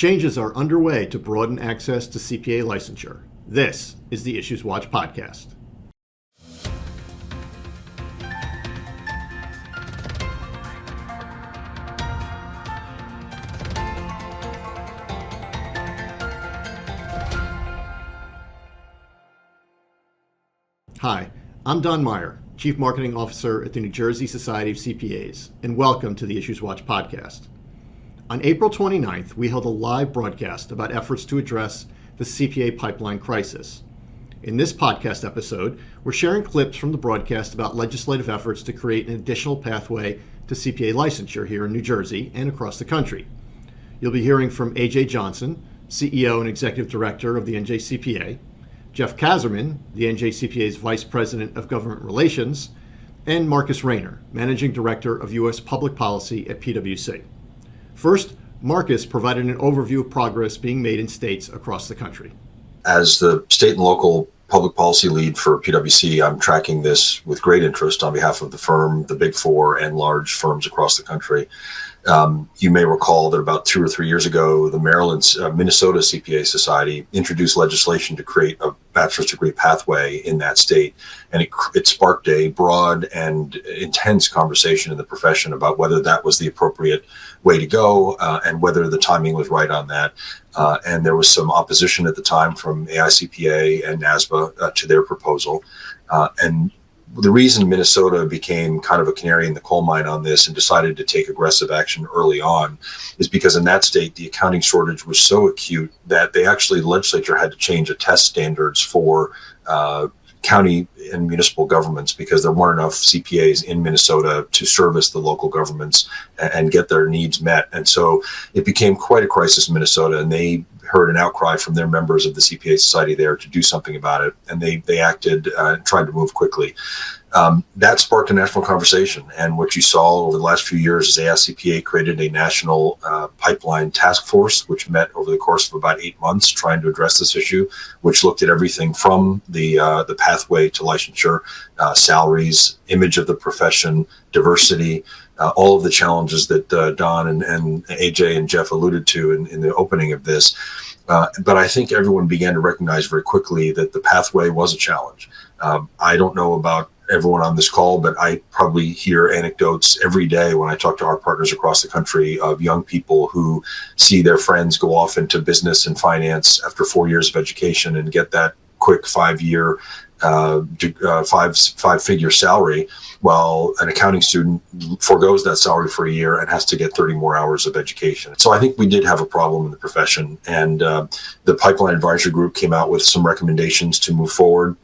Changes are underway to broaden access to CPA licensure. This is the IssuesWatch podcast. Hi, I'm Don Meyer, Chief Marketing Officer at the New Jersey Society of CPAs, and welcome to the IssuesWatch podcast. On April 29th, we held a live broadcast about efforts to address the CPA pipeline crisis. In this podcast episode, we're sharing clips from the broadcast about legislative efforts to create an additional pathway to CPA licensure here in New Jersey and across the country. You'll be hearing from A.J. Johnson, CEO and Executive Director of the NJCPA, Jeff Kazerman, the NJCPA's Vice President of Government Relations, and Marcus Rayner, Managing Director of U.S. Public Policy at PwC. First, Marcus provided an overview of progress being made in states across the country. As the state and local public policy lead for PwC, I'm tracking this with great interest on behalf of the firm, the Big Four, and large firms across the country. You may recall that about 2 or 3 years ago, the Minnesota CPA Society introduced legislation to create a bachelor's degree pathway in that state. And it sparked a broad and intense conversation in the profession about whether that was the appropriate way to go and whether the timing was right on that. And there was some opposition at the time from AICPA and NASBA to their proposal. And the reason Minnesota became kind of a canary in the coal mine on this and decided to take aggressive action early on is because in that state, the accounting shortage was so acute that the legislature had to change the test standards for county and municipal governments because there weren't enough CPAs in Minnesota to service the local governments and get their needs met. And so it became quite a crisis in Minnesota, and they heard an outcry from their members of the CPA Society there to do something about it. And they acted and tried to move quickly. That sparked a national conversation. And what you saw over the last few years is AICPA created a national pipeline task force, which met over the course of about 8 months trying to address this issue, which looked at everything from the pathway to licensure, salaries, image of the profession, diversity, all of the challenges that Don and AJ and Jeff alluded to in the opening of this. But I think everyone began to recognize very quickly that the pathway was a challenge. I don't know about everyone on this call, but I probably hear anecdotes every day when I talk to our partners across the country of young people who see their friends go off into business and finance after 4 years of education and get that quick 5-year five-figure salary, while an accounting student forgoes that salary for a year and has to get 30 more hours of education. So I think we did have a problem in the profession, and the Pipeline Advisory Group came out with some recommendations to move forward.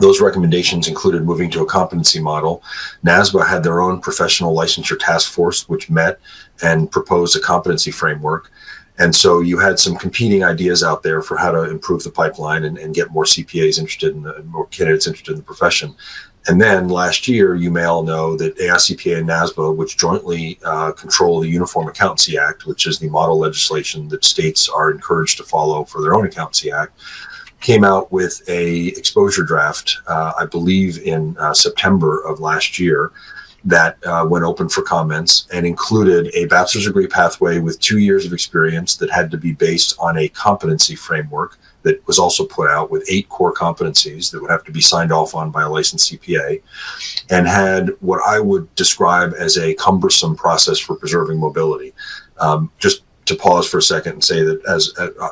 Those recommendations included moving to a competency model. NASBA had their own professional licensure task force, which met and proposed a competency framework. And so you had some competing ideas out there for how to improve the pipeline and get more CPAs interested more candidates interested in the profession. And then last year, you may all know that AICPA and NASBA, which jointly control the Uniform Accountancy Act, which is the model legislation that states are encouraged to follow for their own Accountancy Act, came out with a exposure draft, I believe in September of last year, that went open for comments and included a bachelor's degree pathway with 2 years of experience that had to be based on a competency framework that was also put out with 8 core competencies that would have to be signed off on by a licensed CPA, and had what I would describe as a cumbersome process for preserving mobility. Just to pause for a second and say that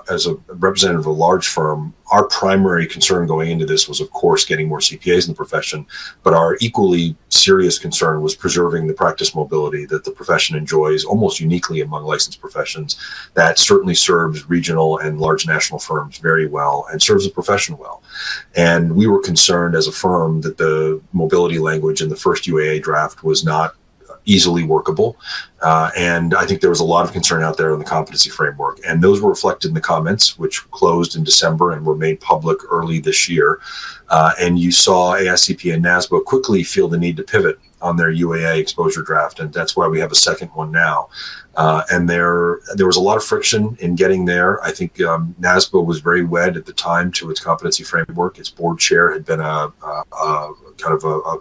as a representative of a large firm, our primary concern going into this was, of course, getting more CPAs in the profession, but our equally serious concern was preserving the practice mobility that the profession enjoys almost uniquely among licensed professions. That certainly serves regional and large national firms very well and serves the profession well. And we were concerned as a firm that the mobility language in the first UAA draft was not easily workable. And I think there was a lot of concern out there on the competency framework. And those were reflected in the comments, which closed in December and were made public early this year. And you saw AICPA and NASBA quickly feel the need to pivot on their UAA exposure draft, and that's why we have a second one now. And there was a lot of friction in getting there. I think NASBA was very wed at the time to its competency framework. Its board chair had been a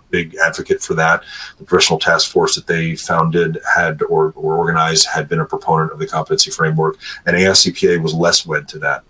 big advocate for that. The professional task force that they founded or organized had been a proponent of the competency framework, and AICPA was less wed to that.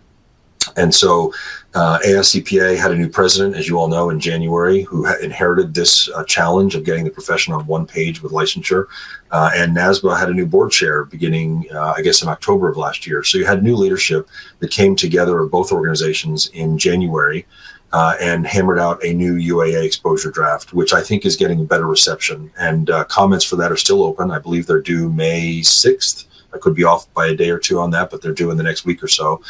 And so AICPA had a new president, as you all know, in January, who inherited this challenge of getting the profession on one page with licensure. And NASBA had a new board chair beginning, in October of last year. So you had new leadership that came together of both organizations in January and hammered out a new UAA exposure draft, which I think is getting better reception. And comments for that are still open. I believe they're due May 6th. I could be off by a day or two on that, but they're due in the next week or so.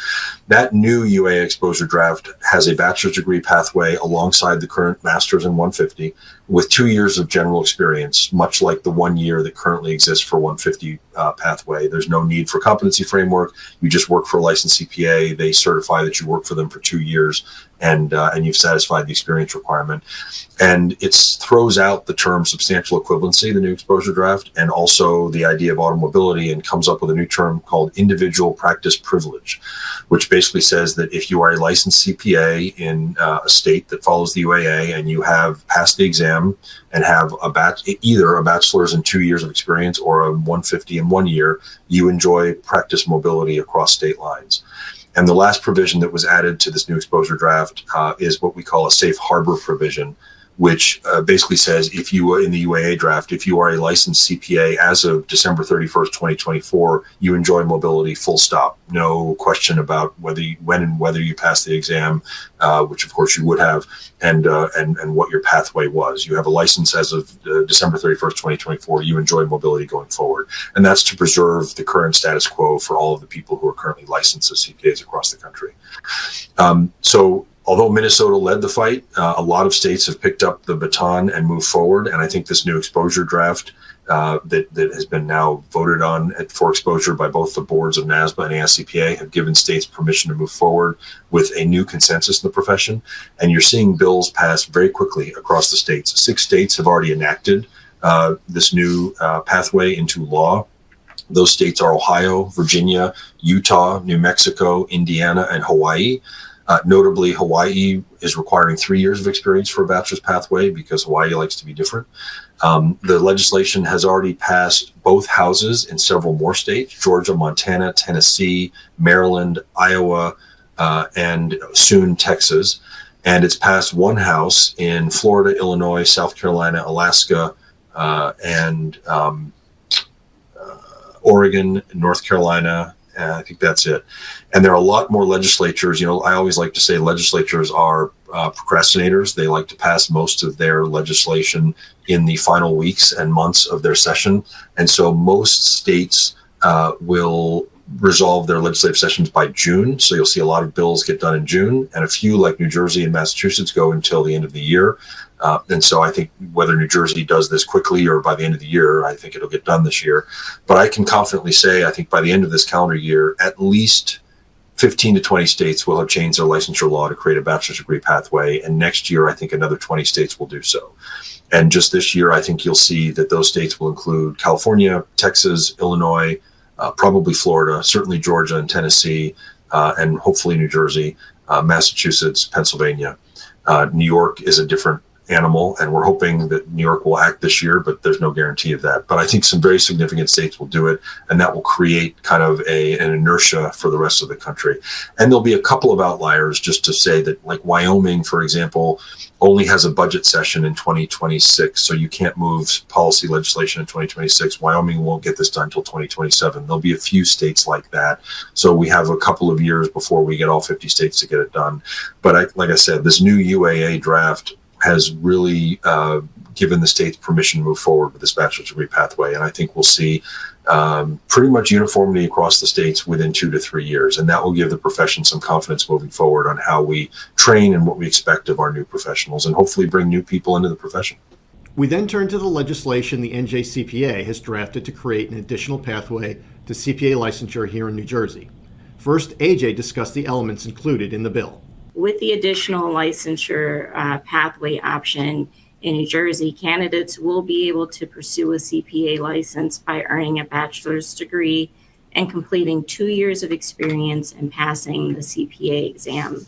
That new UAA exposure draft has a bachelor's degree pathway alongside the current master's in 150 with 2 years of general experience, much like the 1 year that currently exists for 150 pathway. There's no need for competency framework. You just work for a licensed CPA. They certify that you work for them for 2 years, and you've satisfied the experience requirement. And it throws out the term substantial equivalency, the new exposure draft, and also the idea of automobility, and comes up with a new term called individual practice privilege, which basically says that if you are a licensed CPA in a state that follows the UAA and you have passed the exam and have either a bachelor's in 2 years of experience or a 150 in 1 year, you enjoy practice mobility across state lines. And the last provision that was added to this new exposure draft is what we call a safe harbor provision, which basically says if you were in the UAA draft, if you are a licensed CPA as of December 31st, 2024, you enjoy mobility full stop. No question about when and whether you pass the exam, which of course you would have, and what your pathway was. You have a license as of December 31st, 2024, you enjoy mobility going forward. And that's to preserve the current status quo for all of the people who are currently licensed as CPAs across the country. Although Minnesota led the fight, a lot of states have picked up the baton and moved forward. And I think this new exposure draft that has been now voted on for exposure by both the boards of NASBA and AICPA have given states permission to move forward with a new consensus in the profession. And you're seeing bills pass very quickly across the states. 6 states have already enacted this new pathway into law. Those states are Ohio, Virginia, Utah, New Mexico, Indiana, and Hawaii. Notably, Hawaii is requiring 3 years of experience for a bachelor's pathway because Hawaii likes to be different. The legislation has already passed both houses in several more states: Georgia, Montana, Tennessee, Maryland, Iowa, and soon Texas. And it's passed one house in Florida, Illinois, South Carolina, Alaska, and Oregon, North Carolina. I think that's it. And there are a lot more legislatures. You know, I always like to say legislatures are procrastinators. They like to pass most of their legislation in the final weeks and months of their session. And so most states will resolve their legislative sessions by June. So you'll see a lot of bills get done in June, and a few like New Jersey and Massachusetts go until the end of the year. And so I think whether New Jersey does this quickly or by the end of the year, I think it'll get done this year. But I can confidently say, I think by the end of this calendar year, at least 15 to 20 states will have changed their licensure law to create a bachelor's degree pathway. And next year, I think another 20 states will do so. And just this year, I think you'll see that those states will include California, Texas, Illinois, probably Florida, certainly Georgia and Tennessee, and hopefully New Jersey, Massachusetts, Pennsylvania. New York is a different animal, and we're hoping that New York will act this year, but there's no guarantee of that. But I think some very significant states will do it, and that will create kind of an inertia for the rest of the country. And there'll be a couple of outliers, just to say that, like Wyoming, for example, only has a budget session in 2026, so you can't move policy legislation in 2026. Wyoming won't get this done until 2027. There'll be a few states like that. So we have a couple of years before we get all 50 states to get it done. But like I said, this new UAA draft has really given the states permission to move forward with this bachelor's degree pathway. And I think we'll see pretty much uniformity across the states within 2 to 3 years. And that will give the profession some confidence moving forward on how we train and what we expect of our new professionals, and hopefully bring new people into the profession. We then turn to the legislation the NJCPA has drafted to create an additional pathway to CPA licensure here in New Jersey. First, AJ discussed the elements included in the bill. With the additional licensure pathway option, In New Jersey, candidates will be able to pursue a CPA license by earning a bachelor's degree and completing 2 years of experience and passing the CPA exam.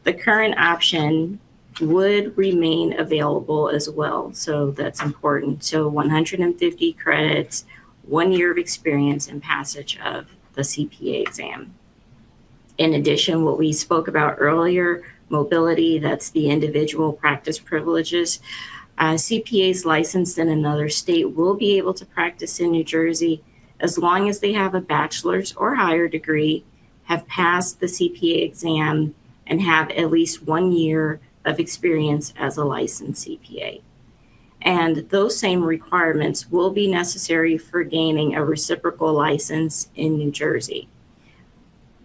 The current option would remain available as well, so that's important. So 150 credits, 1 year of experience, and passage of the CPA exam. In addition, what we spoke about earlier, mobility, that's the individual practice privileges. CPAs licensed in another state will be able to practice in New Jersey as long as they have a bachelor's or higher degree, have passed the CPA exam, and have at least 1 year of experience as a licensed CPA. And those same requirements will be necessary for gaining a reciprocal license in New Jersey.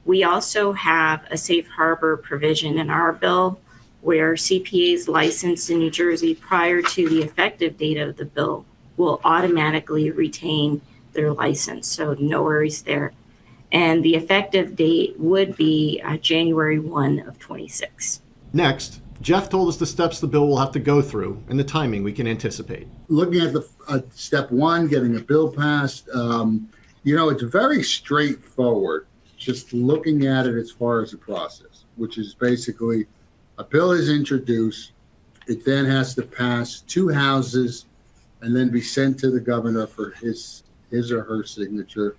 We also have a safe harbor provision in our bill where CPAs licensed in New Jersey prior to the effective date of the bill will automatically retain their license. So no worries there. And the effective date would be January 1 of 26. Next, Jeff told us the steps the bill will have to go through and the timing we can anticipate. Looking at the step one, getting a bill passed, it's very straightforward. Just looking at it as far as the process, which is basically a bill is introduced, it then has to pass 2 houses and then be sent to the governor for his or her signature.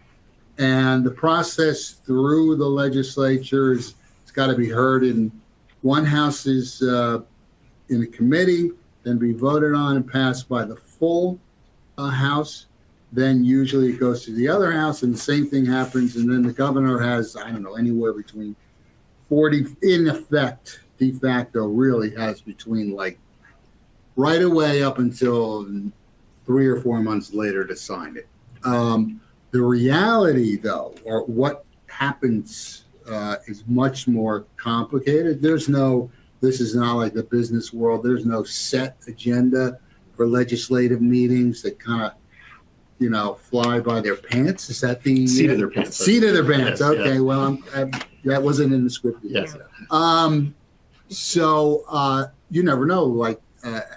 And the process through the legislature it's got to be heard in one house is in a committee, then be voted on and passed by the full house. Then usually it goes to the other house and the same thing happens. And then the governor has, anywhere between 40, in effect, de facto really has between right away up until 3 or 4 months later to sign it. The reality though, or what happens is much more complicated. This is not like the business world. There's no set agenda for legislative meetings that kind of, fly by their pants. Is that the seat of their pants? Seat of their pants. Yes, okay. yes. Well, that wasn't in the script. Yes. So you never know.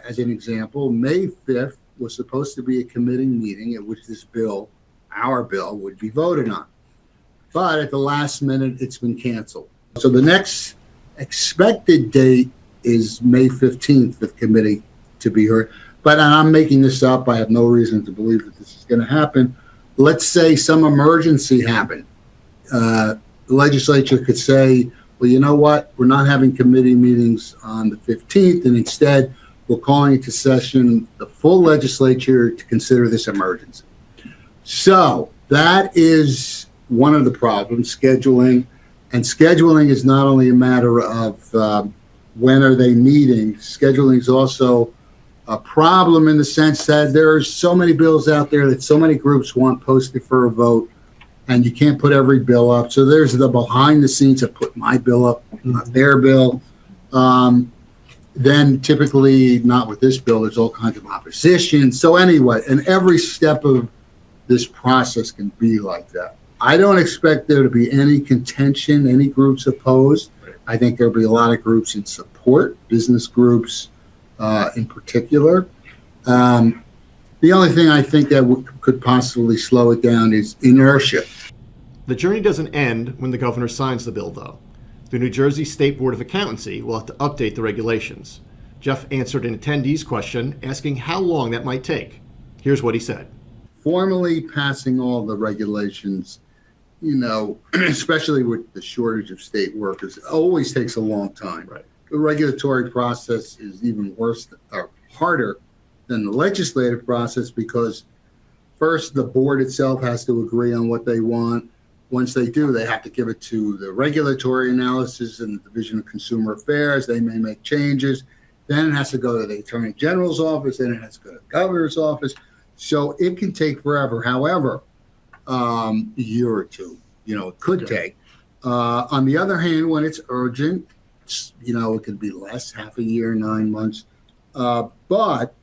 As an example, May 5th was supposed to be a committee meeting at which our bill, would be voted on. But at the last minute, it's been canceled. So the next expected date is May 15th for the committee to be heard. But I'm making this up. I have no reason to believe that this is going to happen. Let's say some emergency happened. The legislature could say, well, you know what? We're not having committee meetings on the 15th, and instead we're calling into session the full legislature to consider this emergency. So that is one of the problems, scheduling. And scheduling is not only a matter of when are they meeting, scheduling is also a problem in the sense that there are so many bills out there that so many groups want posted for a vote, and you can't put every bill up. So there's the behind the scenes of put my bill up, not their bill. Then typically, not with this bill, there's all kinds of opposition. So anyway, and every step of this process can be like that. I don't expect there to be any contention, any groups opposed. I think there'll be a lot of groups in support, business groups in particular. The only thing I think that could possibly slow it down is inertia. The journey doesn't end when the governor signs the bill, though. The New Jersey State Board of Accountancy will have to update the regulations. Jeff answered an attendee's question asking how long that might take. Here's what he said. Formally passing all the regulations, especially with the shortage of state workers, always takes a long time. Right. The regulatory process is even worse or harder than the legislative process because first the board itself has to agree on what they want. Once they do, they have to give it to the regulatory analysis and the Division of Consumer Affairs. They may make changes. Then it has to go to the Attorney General's office. Then it has to go to the governor's office. So it can take forever. However, a year or two, it could take. On the other hand, when it's urgent, it could be less, half a year, 9 months. But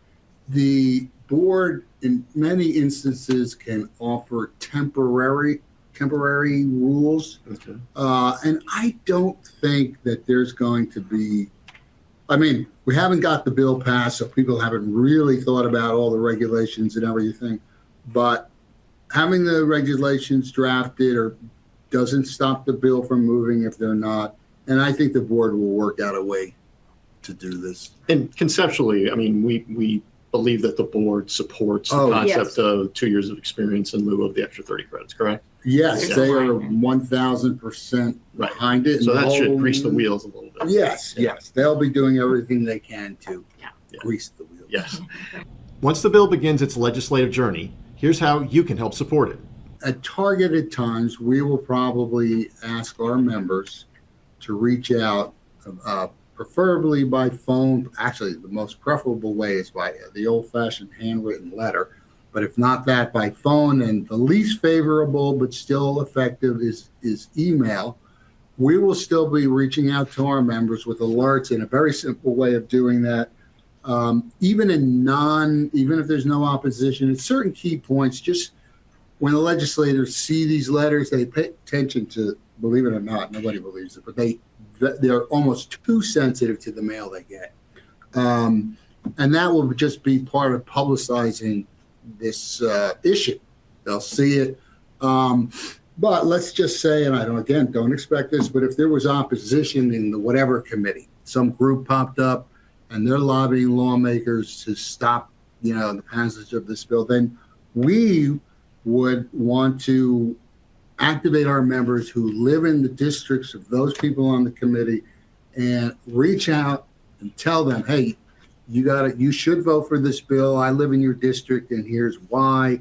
the board, in many instances, can offer temporary rules. Okay. And I don't think that there's going to be I mean, we haven't got the bill passed, so people haven't really thought about all the regulations and everything. But having the regulations drafted or doesn't stop the bill from moving if they're not. And I think the board will work out a way to do this. And conceptually, I mean, we believe that the board supports the concept of 2 years of experience in lieu of the extra 30 credits, correct? Yes, Yeah. they are 1,000% behind it. So And that should grease the wheels a little bit. Yes, yes. They'll be doing everything they can to grease the wheels. Yes. Once the bill begins its legislative journey, here's how you can help support it. At targeted times, we will probably ask our members to reach out, preferably by phone. Actually, the most preferable way is by the old-fashioned handwritten letter. But if not that, by phone. And the least favorable but still effective is email. We will still be reaching out to our members with alerts, and a very simple way of doing that. Even if there's no opposition, at certain key points, just when the legislators see these letters, they pay attention to, believe it or not, nobody believes it, but they're almost too sensitive to the mail they get. And that will just be part of publicizing this issue. They'll see it. But let's just say, and I don't expect this, but if there was opposition in the whatever committee, some group popped up and they're lobbying lawmakers to stop, the passage of this bill, then we would want to activate our members who live in the districts of those people on the committee and reach out and tell them, hey, you should vote for this bill. I live in your district and here's why.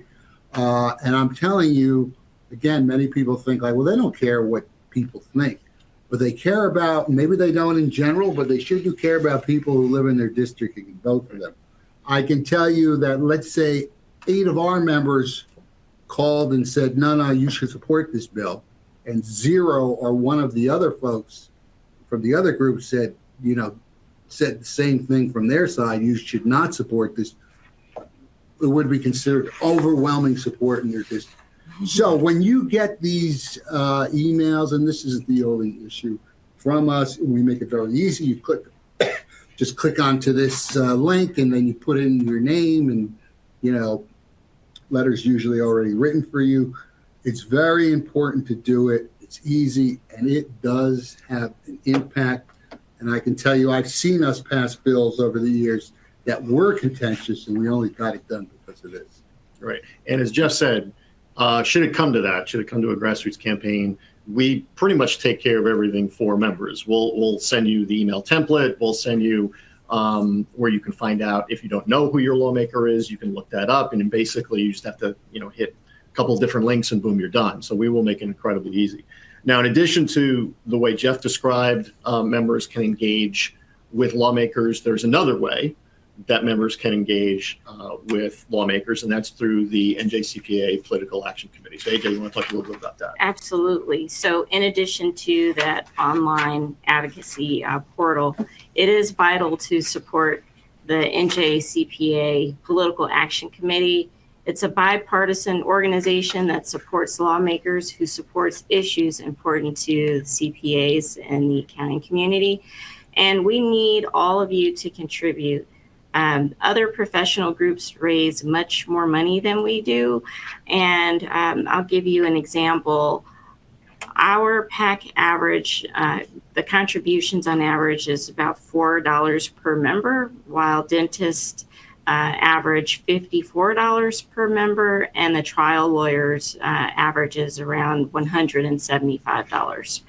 And I'm telling you, again, many people think like, well, they don't care what people think, but they care about, maybe they don't in general, but they sure do care about people who live in their district and can vote for them. I can tell you that, let's say 8 of our members called and said, no, you should support this bill. And 0 or 1 of the other folks from the other group said the same thing from their side, you should not support this. It would be considered overwhelming support in their district. So when you get these emails, and this isn't the only issue from us, we make it very easy. You just click onto this link, and then you put in your name, and letters usually already written for you. It's very important to do it. It's easy, and it does have an impact. And I can tell you, I've seen us pass bills over the years that were contentious, and we only got it done because of this. Right. And as Jeff said, should it come to that, should it come to a grassroots campaign, we pretty much take care of everything for members. We'll send you the email template. We'll send you where you can find out if you don't know who your lawmaker is, you can look that up. And then basically you just have to, hit a couple of different links and boom, you're done. So we will make it incredibly easy. Now, in addition to the way Jeff described, members can engage with lawmakers, there's another way that members can engage with lawmakers, and that's through the NJCPA Political Action Committee. So, AJ, you want to talk a little bit about that? Absolutely. So in addition to that online advocacy portal, it is vital to support the NJCPA Political Action Committee. It's a bipartisan organization that supports lawmakers, who supports issues important to CPAs and the accounting community. And we need all of you to contribute. Other professional groups raise much more money than we do. And I'll give you an example. Our PAC average, the contributions on average is about $4 per member, while dentists average $54 per member, and the trial lawyers average is around $175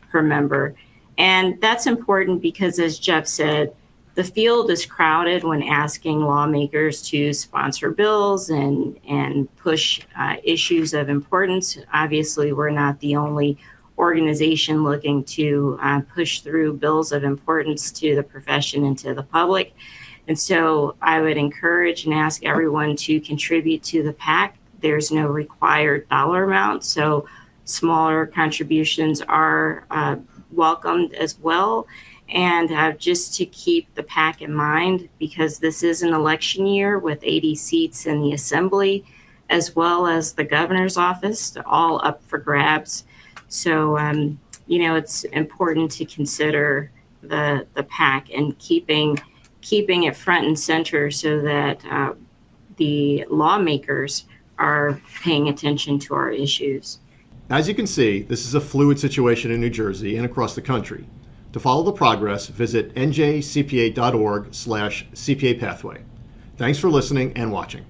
per member. And that's important because, as Jeff said, the field is crowded when asking lawmakers to sponsor bills and push issues of importance. Obviously, we're not the only organization looking to push through bills of importance to the profession and to the public. And so I would encourage and ask everyone to contribute to the PAC. There's no required dollar amount, so smaller contributions are welcomed as well. And just to keep the PAC in mind, because this is an election year with 80 seats in the Assembly, as well as the governor's office, all up for grabs. So, it's important to consider the pack and keeping it front and center so that the lawmakers are paying attention to our issues. As you can see, this is a fluid situation in New Jersey and across the country. To follow the progress, visit njcpa.org/CPA pathway. Thanks for listening and watching.